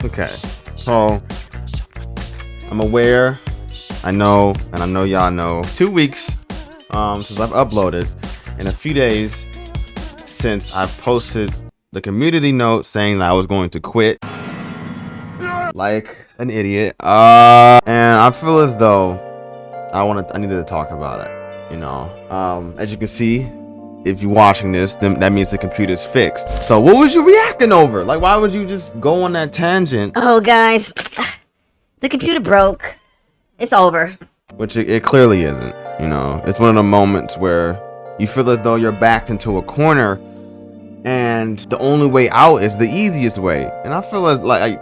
Okay, so I'm aware, I know, and I know y'all know. 2 weeks since I've uploaded, in a few days since I posted the community note saying that I was going to quit like an idiot. And I feel as though I needed to talk about it. You know, as you can see, if you're watching this, then that means the computer's fixed. So what was you reacting over? Like, why would you just go on that tangent? Oh, guys, the computer broke. It's over. Which it clearly isn't. You know, it's one of the moments where you feel as though you're backed into a corner and the only way out is the easiest way. And I feel like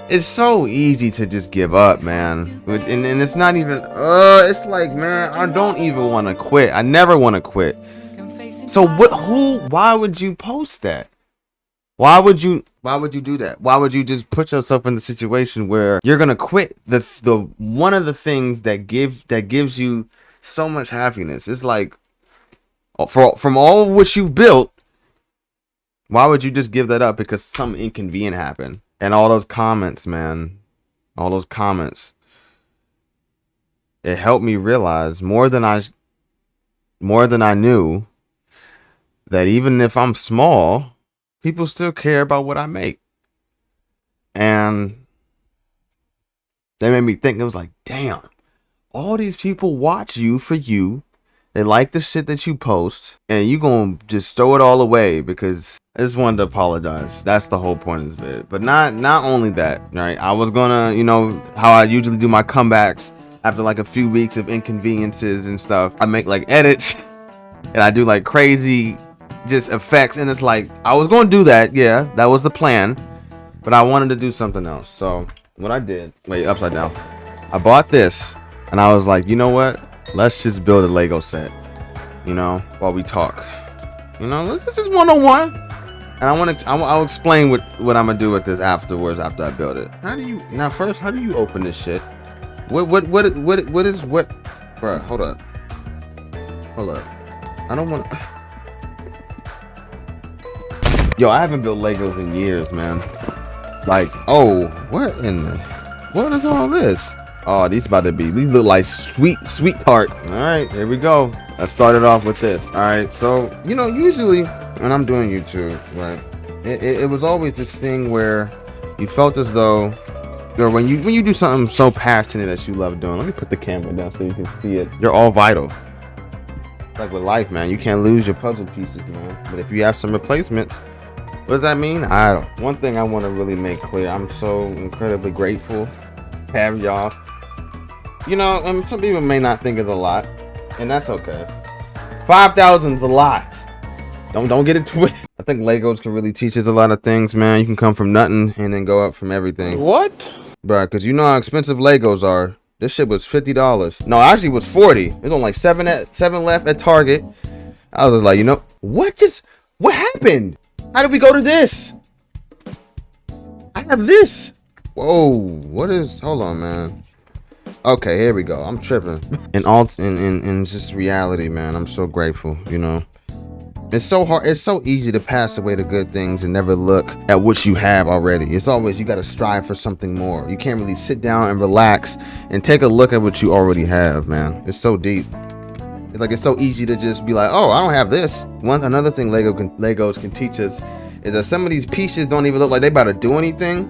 it's so easy to just give up, man. And it's not even, it's like, man, I don't even want to quit. I never want to quit. So why would you post that? Why would you do that? Why would you just put yourself in the situation where you're gonna quit the one of the things that gives you so much happiness? It's like, from all of which you've built, why would you just give that up because something inconvenient happened? And all those comments, man, all those comments, it helped me realize more than I knew, that even if I'm small, people still care about what I make. And they made me think, it was like, damn, all these people watch you for you. They like the shit that you post, and you gonna just throw it all away because I just wanted to apologize. That's the whole point of this vid. But not only that, right? I was gonna, you know, how I usually do my comebacks after like a few weeks of inconveniences and stuff. I make like edits and I do like crazy just effects, and it's like, I was gonna do that, yeah, that was the plan, but I wanted to do something else. So what I did, wait, upside down, I bought this and I was like, you know what, let's just build a Lego set, you know, while we talk, you know, this is 101. And I'll explain what I'm gonna do with this afterwards, after I build it. How do you open this shit? What is, bruh, hold up, I don't want. Yo, I haven't built Legos in years, man. Like, oh, what is all this? Oh, these look like sweet tart. All right, here we go. Let's start it off with this. All right, so, you know, usually when I'm doing YouTube, right, it was always this thing where you felt as though, or when you do something so passionate that you love doing, let me put the camera down so you can see it. You're all vital. Like with life, man, you can't lose your puzzle pieces, man. But if you have some replacements, what does that mean? One thing I want to really make clear, I'm so incredibly grateful to have y'all. You know, and some people may not think it's a lot, and that's okay. 5,000 is a lot. Don't get it twisted. I think Legos can really teach us a lot of things, man. You can come from nothing and then go up from everything. What? Bruh, because you know how expensive Legos are. This shit was $50. No, actually it was 40. There's only like seven left at Target. I was just like, you know, what happened? How did we go to this? I have this. Whoa, hold on, man. Okay, here we go. I'm tripping. In just reality, man, I'm so grateful, you know. It's so hard, it's so easy to pass away the good things and never look at what you have already. It's always, you gotta strive for something more. You can't really sit down and relax and take a look at what you already have, man. It's so deep. It's like, it's so easy to just be like, oh, I don't have this. Another thing Legos can teach us is that some of these pieces don't even look like they about to do anything,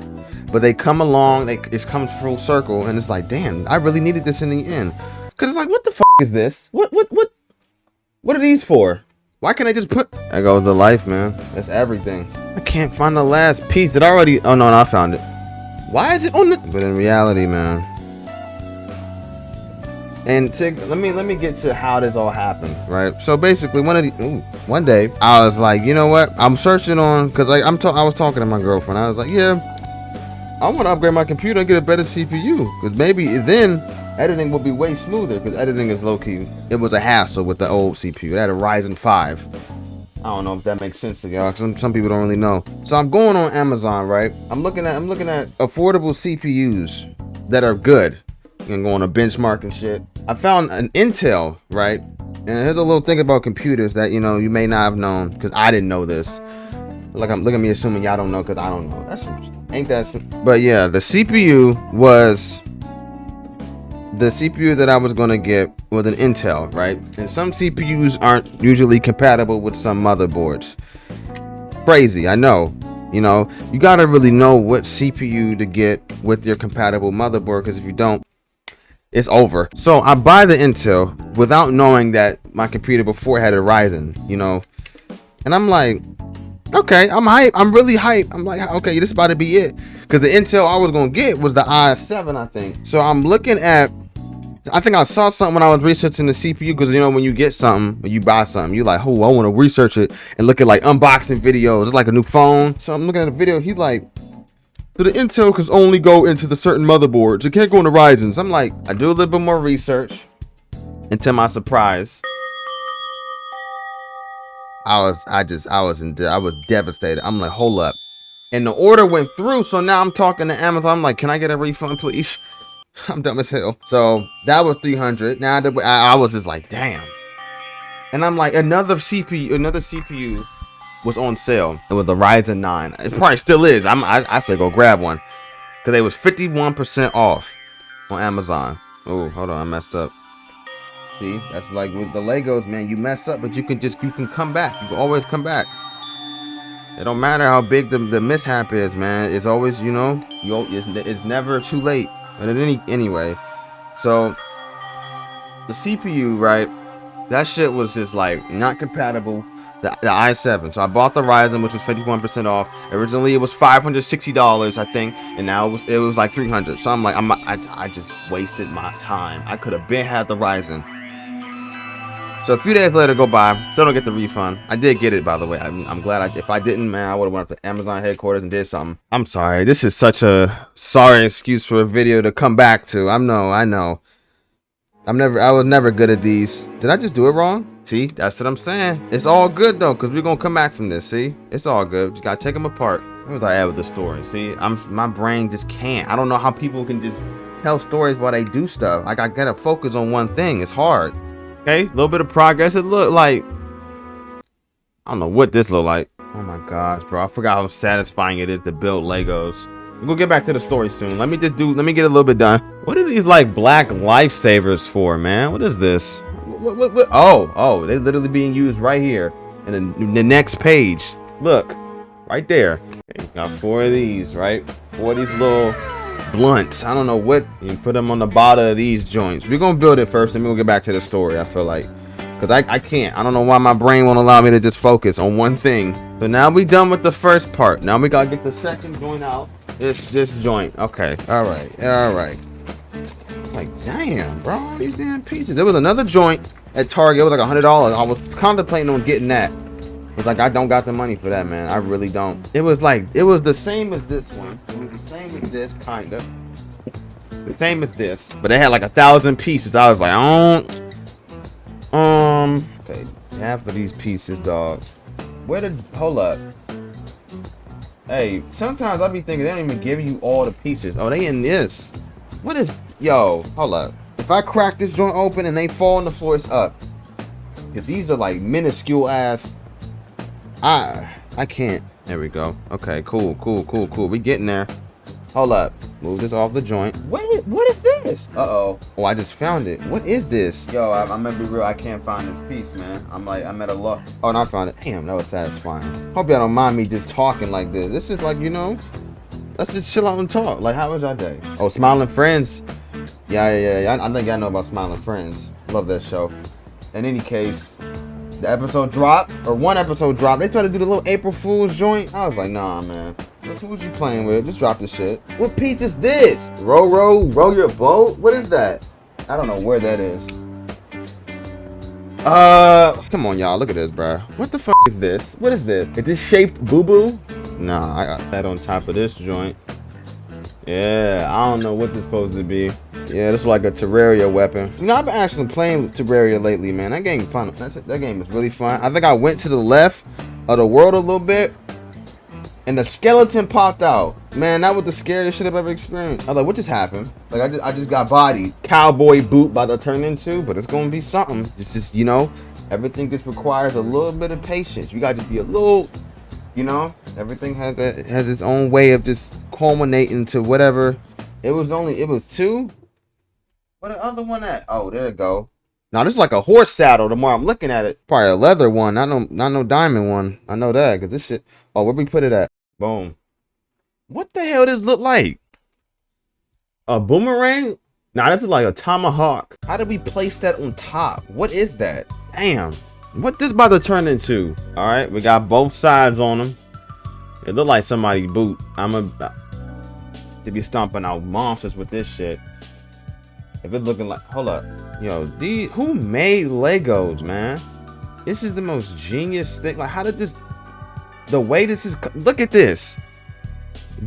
but they come along, it's come full circle, and it's like, damn, I really needed this in the end. Cause it's like, what the f is this? What are these for? Why can't I just put? That goes the life, man. That's everything. I can't find the last piece. Oh no, I found it. Why is it on the? But in reality, man. And let me get to how this all happened, right? So basically, one day I was like, you know what? I'm searching on, cause like I was talking to my girlfriend. I was like, yeah, I want to upgrade my computer and get a better CPU, cause maybe then editing will be way smoother, because editing is low-key. It was a hassle with the old CPU. It had a Ryzen 5. I don't know if that makes sense to y'all. Some people don't really know. So I'm going on Amazon, right? I'm looking at affordable CPUs that are good. You can go on a benchmark and shit. I found an Intel, right? And here's a little thing about computers that, you know, you may not have known, because I didn't know this. Look at me assuming y'all don't know, because I don't know. That's Ain't that? But yeah, the CPU that I was gonna get was an Intel, right? And some CPUs aren't usually compatible with some motherboards. Crazy, I know. You know, you gotta really know what CPU to get with your compatible motherboard, because if you don't, it's over. So I buy the Intel without knowing that my computer before had a Ryzen, you know, and I'm like, okay, I'm hype. I'm really hype. I'm like, okay, this is about to be it, because the Intel I was gonna get was the i7, I think. So I'm looking at, I think I saw something when I was researching the CPU, because you know when you get something, when you buy something, you're like, oh, I want to research it and look at like unboxing videos. It's like a new phone. So I'm looking at a video. He's like, so the Intel can only go into the certain motherboards. It can't go into Ryzen's. I'm like, I do a little bit more research, and to my surprise, I was devastated. I'm like, hold up. And the order went through. So now I'm talking to Amazon. I'm like, can I get a refund, please? I'm dumb as hell. So that was $300. Now I was just like, damn. And I'm like, another CPU was on sale. It was the Ryzen 9. It probably still is. I said go grab one, because they was 51% off on Amazon. Oh, hold on, I messed up. See, that's like with the Legos, man. You mess up, but you can come back. You can always come back. It don't matter how big the mishap is, man. It's always, you know, it's never too late. But anyway, so the CPU, right? That shit was just like not compatible. The i7. So I bought the Ryzen, which was 51% off. Originally it was $560, I think, and now it was like $300. So I'm like, I just wasted my time. I could have been had the Ryzen. So a few days later go by, still don't get the refund. I did get it, by the way. I'm glad. If I didn't, man, I would have went up to Amazon headquarters and did something. I'm sorry. This is such a sorry excuse for a video to come back to. I know. I was never good at these. Did I just do it wrong? See, that's what I'm saying. It's all good though, because we're gonna come back from this. See, it's all good. You gotta take them apart. What was I at with the story? See, my brain just can't. I don't know how people can just tell stories while they do stuff. Like, I gotta focus on one thing. It's hard. Okay, a little bit of progress. It looked like, I don't know what this looked like. Oh my gosh, bro, I forgot how satisfying it is to build Legos. We're gonna get back to the story soon. Let me get a little bit done. What are these like black lifesavers for, man? What is this? What? Oh, they're literally being used right here in the next page. Look, right there. Okay, got 4 of these, right? 4 of these little blunts. I don't know what. You put them on the bottom of these joints. We're gonna build it first, and we'll get back to the story. I feel like, because I can't. I don't know why my brain won't allow me to just focus on one thing. So now we done with the first part. Now we gotta get the second joint out. This joint. Okay. All right. Like, damn, bro, these damn pieces. There was another joint at Target. It was like $100. I was contemplating on getting that. It's like, I don't got the money for that, man. I really don't. It was the same as this one. It was the same as this, kind of. The same as this, but they had like 1,000 pieces. I was like, okay, half of these pieces, dog. Hold up. Hey, sometimes I be thinking they don't even give you all the pieces. Oh, they in this. What is, yo, hold up. If I crack this joint open and they fall on the floor, it's up. If these are like minuscule ass, I can't. There we go. Okay, cool. We getting there. Hold up. Move this off the joint. What is this? Uh-oh. Oh, I just found it. What is this? Yo, I'm gonna be real. I can't find this piece, man. I'm at a loss. Oh, and I found it. Damn, that was satisfying. Hope y'all don't mind me just talking like this. This is like, you know, let's just chill out and talk. Like, how was your day? Oh, Smiling Friends. Yeah. I think y'all know about Smiling Friends. Love that show. In any case, the episode dropped, or one episode dropped. They tried to do the little April Fool's joint. I was like, nah, man. Who's you playing with? Just drop this shit. What piece is this? Row your boat? What is that? I don't know where that is. Come on, y'all. Look at this, bro. What the fuck is this? What is this? Is this shaped boo-boo? Nah, I got that on top of this joint. Yeah, I don't know what this is supposed to be. Yeah, this is like a Terraria weapon. You know, I've been actually playing with Terraria lately, man. That game fun. That game is really fun. I think I went to the left of the world a little bit, and the skeleton popped out. Man, that was the scariest shit I've ever experienced. I was like, what just happened? Like, I just got bodied. Cowboy boot about to turn into, but it's gonna be something. It's just, you know, everything just requires a little bit of patience. You gotta just be a little, you know, everything has its own way of just culminating to whatever. It was two. What the other one at? Oh, there it go. Now this is like a horse saddle. The more I'm looking at it, probably a leather one, not no diamond one. I know that because this shit. Oh, where we put it at? Boom. What the hell does this look like? A boomerang? Nah, this is like a tomahawk. How did we place that on top? What is that? Damn. What this about to turn into? All right, we got both sides on them. It look like somebody's boot. To be stomping out monsters with this shit. If it's looking like, hold up, yo, who made Legos, man? This is the most genius thing. Like, how did this? The way this is. Look at this.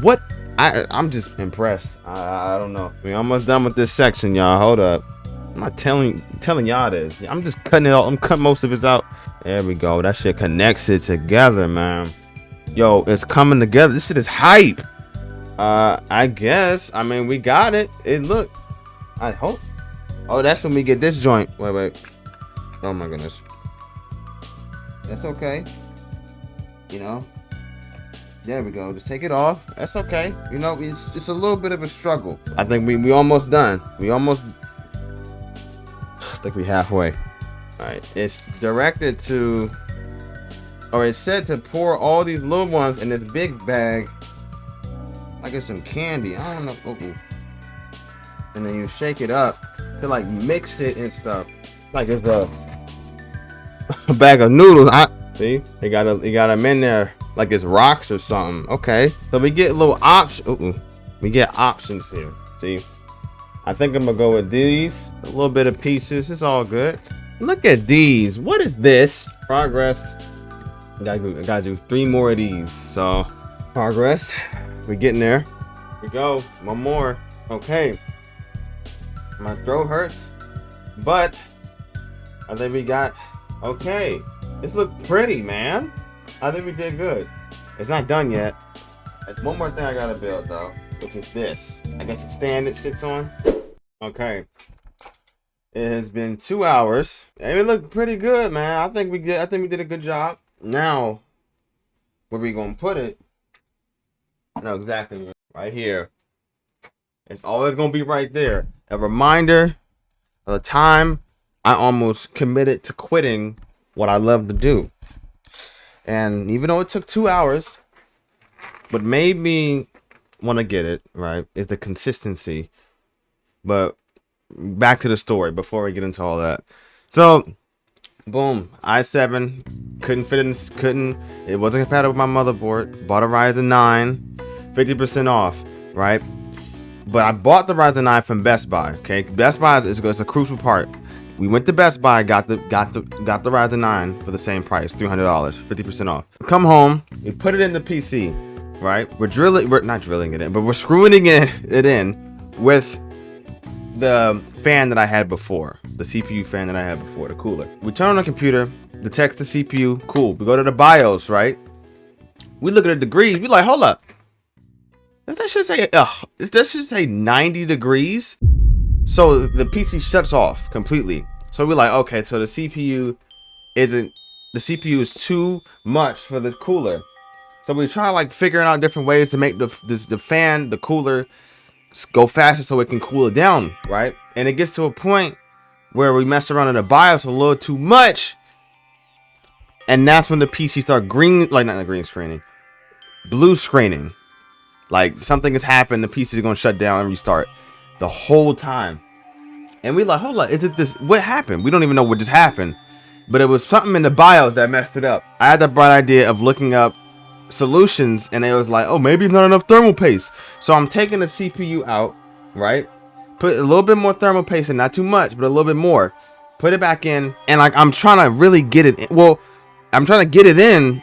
What? I'm just impressed. I don't know. We're almost done with this section, y'all. Hold up. I'm not telling y'all this. I'm just cutting it all. I'm cutting most of it out. There we go. That shit connects it together, man. Yo, it's coming together. This shit is hype. I guess. I mean, we got it. It look. I hope. Oh, that's when we get this joint. Wait. Oh my goodness. That's okay. You know. There we go. Just take it off. That's okay. You know, it's just a little bit of a struggle. I think we almost done. I think we halfway. All right. It's directed to, or it's said to pour all these little ones in this big bag. Like it's some candy. I don't know. Ooh. And then you shake it up to like mix it and stuff. Like it's a bag of noodles. See, they got them in there like it's rocks or something. Okay, so we get little options. We get options here. See, I think I'm gonna go with these. A little bit of pieces. It's all good. Look at these. What is this? Progress. I gotta do 3 more of these. So progress. We're getting there. Here we go. One more. Okay. My throat hurts, but I think we got okay. This looks pretty, man. I think we did good. It's not done yet. There's one more thing I gotta build though, which is this. I guess a stand it sits on. Okay. It has been 2 hours, and it looked pretty good, man. I think we did a good job. Now, where we gonna put it? No, exactly right here. It's always gonna be right there. A reminder of the time I almost committed to quitting what I love to do. And even though it took 2 hours, what made me want to get it, right, is the consistency. But back to the story before we get into all that. So, boom, i7 it wasn't compatible with my motherboard. Bought a Ryzen 9, 50% off, right? But I bought the Ryzen 9 from Best Buy. Okay, Best Buy is a crucial part. We went to Best Buy, got the Ryzen 9 for the same price, $300, 50% off. Come home, we put it in the PC, right? We're not drilling it in, but we're screwing it in with the fan that I had before, the CPU fan that I had before, the cooler. We turn on the computer, detects the CPU, cool. We go to the BIOS, right? We look at the degrees, we like, hold up. That should say 90 degrees. So the PC shuts off completely. So we're like, okay, so the CPU is too much for this cooler. So we try like figuring out different ways to make the fan, the cooler, go faster so it can cool it down, right? And it gets to a point where we mess around in the BIOS a little too much, and that's when the PC start blue screening. Like something has happened, the PC is gonna shut down and restart the whole time. And we like, hold on, is it this? What happened? We don't even know what just happened, but it was something in the BIOS that messed it up. I had the bright idea of looking up solutions, and it was like, oh, maybe it's not enough thermal paste. So I'm taking the CPU out, right? Put a little bit more thermal paste in, not too much, but a little bit more. Put it back in, and like I'm trying to really get it in. Well, I'm trying to get it in.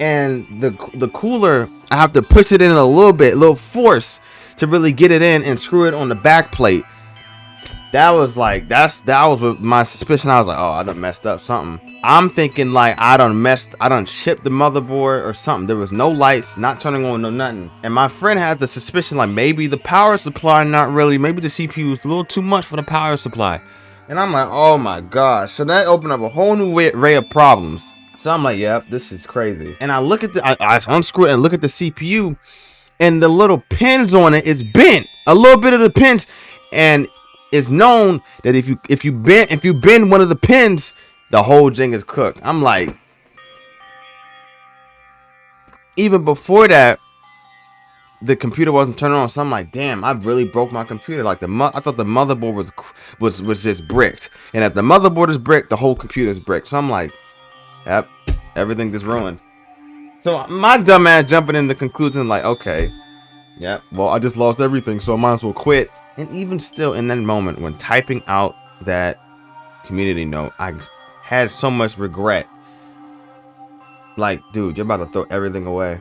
And the cooler, I have to push it in a little force to really get it in and screw it on the back plate. That was what my suspicion. I was like, oh, I done messed up something. I'm thinking like I done shipped the motherboard or something. There was no lights, not turning on, no nothing. And my friend had the suspicion like maybe the power supply, not really. Maybe the CPU is a little too much for the power supply. And I'm like, oh my gosh. So that opened up a whole new array of problems. So I'm like, yep, this is crazy. And I look at I unscrew it and look at the CPU, and the little pins on it is bent. A little bit of the pins, and it's known that if you bend one of the pins, the whole thing is cooked. I'm like, even before that, the computer wasn't turning on, so I'm like, damn, I really broke my computer. Like I thought the motherboard was just bricked, and if the motherboard is bricked, the whole computer is bricked. So I'm like, yep, everything is ruined. So my dumb ass jumping into conclusion like, okay, yeah, well, I just lost everything, so I might as well quit. And even still, in that moment when typing out that community note, I had so much regret. Like, dude, you're about to throw everything away.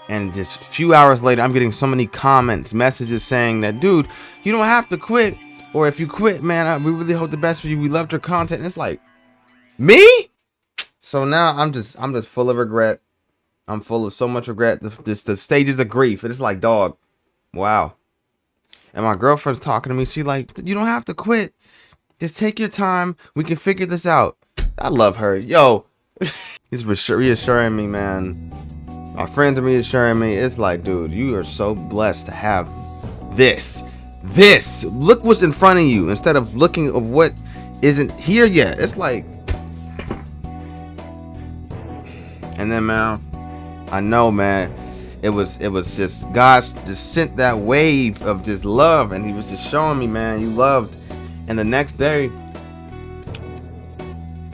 And just a few hours later, I'm getting so many comments, messages saying that, dude, you don't have to quit. Or if you quit, man, we really hope the best for you. We loved your content. And it's like, me? So now I'm just full of regret. I'm full of so much regret. The stages of grief. It's like, dog, wow. And my girlfriend's talking to me. She like, you don't have to quit. Just take your time. We can figure this out. I love her. Yo, he's reassuring me, man. My friends are reassuring me. It's like, dude, you are so blessed to have this. Look what's in front of you instead of looking at what isn't here yet. It's like, and then, man, I know, man, it was just God just sent that wave of just love, and He was just showing me, man, you loved. And the next day,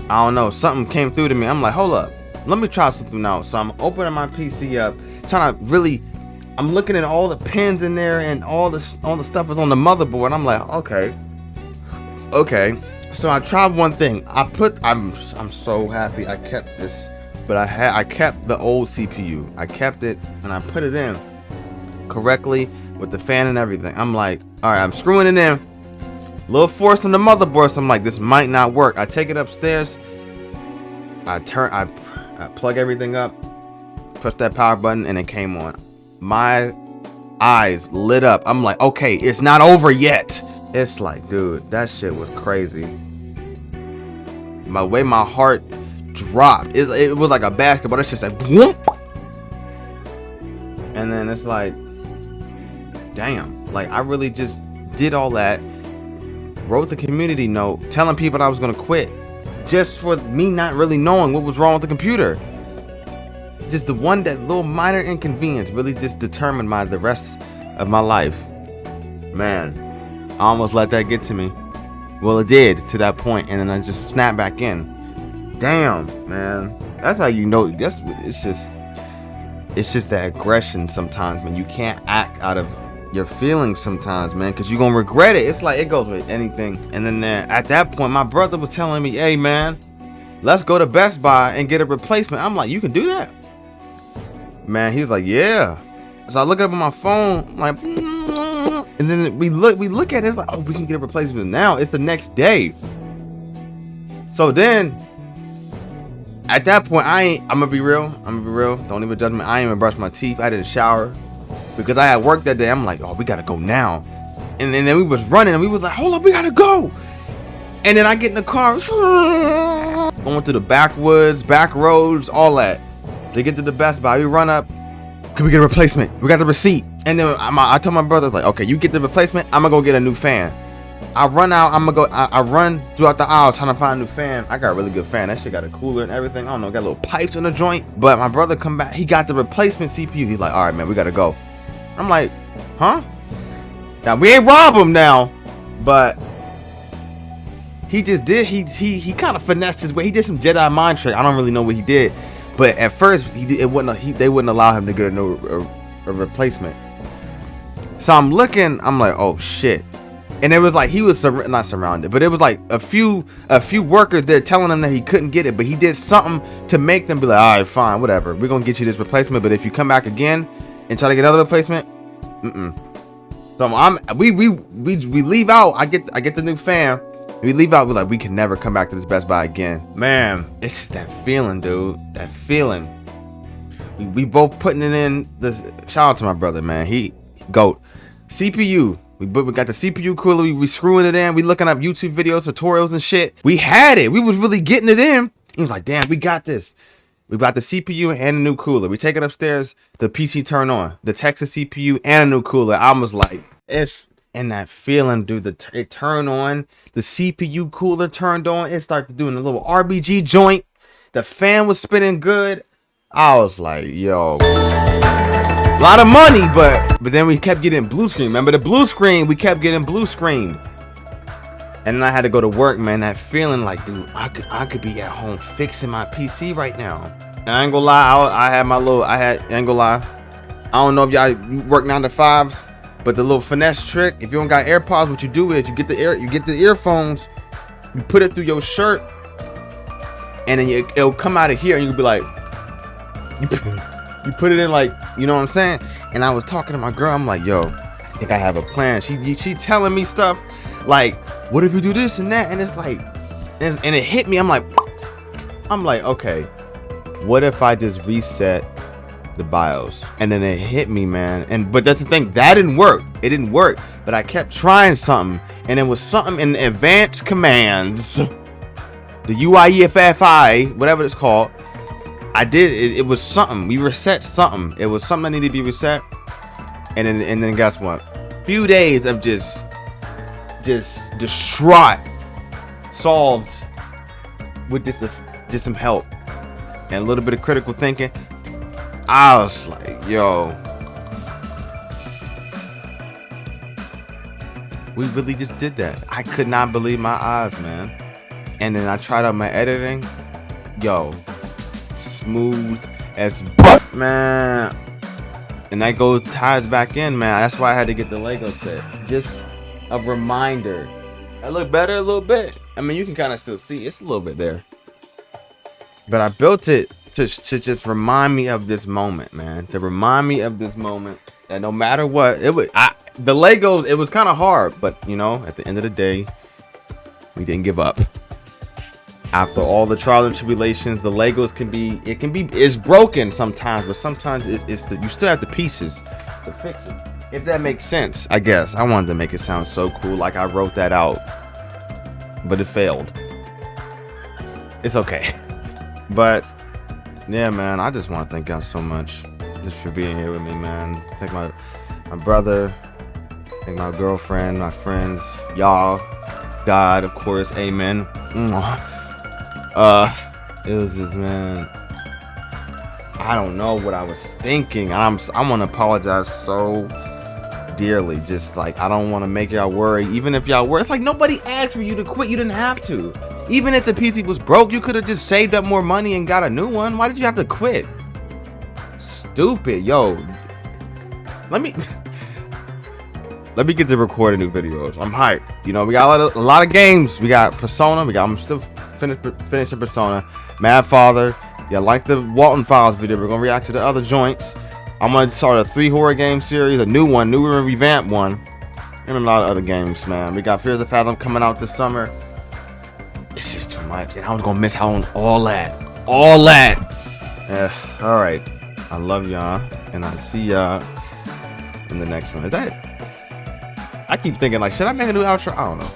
I don't know, something came through to me. I'm like, hold up. Let me try something out. So I'm opening my PC up, trying to really, I'm looking at all the pins in there and all the stuff is on the motherboard. I'm like, okay. So I tried one thing. I'm so happy I kept this, but I kept the old CPU. I kept it and I put it in correctly with the fan and everything. I'm like, all right, I'm screwing it in. Little force on the motherboard. So I'm like, this might not work. I take it upstairs. I plug everything up, push that power button, and it came on. My eyes lit up. I'm like, okay, it's not over yet. It's like, dude, that shit was crazy. My way my heart dropped. It was like a basketball. That shit's like, whoop. And then it's like, damn. Like, I really just did all that. Wrote the community note telling people I was gonna quit. Just for me not really knowing what was wrong with the computer. Just that little minor inconvenience really just determined the rest of my life. Man, I almost let that get to me. Well, it did to that point, and then I just snapped back in. Damn, man. That's how you know. It's just that aggression sometimes, man. You can't act out of your feelings sometimes, man, because you're gonna regret it. It's like, it goes with anything. And then at that point, my brother was telling me, hey, man, let's go to Best Buy and get a replacement. I'm like, you can do that? Man, he was like, yeah. So I look it up on my phone, I'm like, and then we look at it, it's like, oh, we can get a replacement now. It's the next day. So then at that point, I'm gonna be real. Don't even judge me. I ain't even brush my teeth. I didn't shower because I had work that day. I'm like, oh, we gotta go now. And then we was running and we was like, hold up, we gotta go. And then I get in the car, going through the backwoods, back roads, all that. To get to the Best Buy, we run up. Can we get a replacement? We got the receipt. And then I told my brother, like, okay, you get the replacement. I'm gonna go get a new fan. I run out. I run throughout the aisle trying to find a new fan. I got a really good fan. That shit got a cooler and everything. I don't know, got little pipes in the joint. But my brother come back. He got the replacement CPU. He's like, all right, man, we gotta go. I'm like, huh? Now we ain't rob him now, but he just did. He kind of finessed his way. He did some Jedi mind trick. I don't really know what he did, but at first they wouldn't allow him to get a replacement. So I'm looking. I'm like, oh shit. And it was like he was not surrounded, but it was like a few workers there telling him that he couldn't get it, but he did something to make them be like, all right, fine, whatever. We're gonna get you this replacement, but if you come back again and try to get another replacement, So we leave out. I get the new fan. We leave out. We're like, we can never come back to this Best Buy again. Man, it's just that feeling, dude. That feeling. We both putting it in. Shout out to my brother, man. He GOAT. CPU. We got the CPU cooler. We screwing it in. We looking up YouTube videos, tutorials and shit. We had it. We was really getting it in. He was like, damn, we got this. We got the CPU and a new cooler. We take it upstairs. The PC turn on. The Texas CPU and a new cooler. I was like, it's in that feeling, dude. It turned on. The CPU cooler turned on. It started doing a little RBG joint. The fan was spinning good. I was like, yo. A lot of money, but then we kept getting blue screen. Remember the blue screen? We kept getting blue screen. And then I had to go to work, man. That feeling like, dude, I could be at home fixing my PC right now. And I ain't gonna lie, I ain't gonna lie. I don't know if y'all work 9 to 5s, but the little finesse trick, if you don't got AirPods, what you do is you get the earphones, you put it through your shirt, and then it'll come out of here, and you'll be like, you put it in like, you know what I'm saying? And I was talking to my girl, I'm like, yo, I think I have a plan. She telling me stuff like, what if you do this and that? And it's like, and it hit me. I'm like, okay, what if I just reset the BIOS? And then it hit me, man. But that's the thing, that didn't work. It didn't work. But I kept trying something, and it was something in advanced commands, the UIEFFI, whatever it's called. I did it was something. We reset something. It was something that needed to be reset. And then guess what? Few days of just distraught, solved with just some help and a little bit of critical thinking. I was like, yo, we really just did that. I could not believe my eyes, man. And then I tried out my editing. Yo, smooth as butt, man. And that ties back in, man. That's why I had to get the Lego set. Just a reminder. I look better a little bit. I mean, you can kind of still see it's a little bit there, but I built it to just remind me of this moment, man. To remind me of this moment that no matter what, the Legos, it was kind of hard, but you know, at the end of the day, we didn't give up. After all the trials and tribulations, the Legos it's broken sometimes, but sometimes you still have the pieces to fix it. If that makes sense, I guess. I wanted to make it sound so cool, like I wrote that out, but it failed. It's okay. But yeah, man, I just want to thank y'all so much just for being here with me, man. Thank my brother, thank my girlfriend, my friends, y'all, God, of course, amen. It was just, man, I don't know what I was thinking. I want to apologize so dearly. Just like, I don't want to make y'all worry. Even if y'all were, it's like nobody asked for you to quit. You didn't have to. Even if the PC was broke, you could have just saved up more money and got a new one. Why did you have to quit? Stupid. Yo, let me get to recording new videos. I'm hyped. You know, we got a lot of games. We got Persona. I'm still finishing Persona. Mad Father. Yeah, like the Walton Files video. We're gonna react to the other joints. I'm gonna start a 3 horror game series, a new and revamped one, and a lot of other games, man. We got Fears of Fathom coming out this summer. It's just too much, and I was gonna miss out on all that. Yeah, all right. I love y'all, and I'll see y'all in the next one. I keep thinking, like, should I make a new outro? I don't know.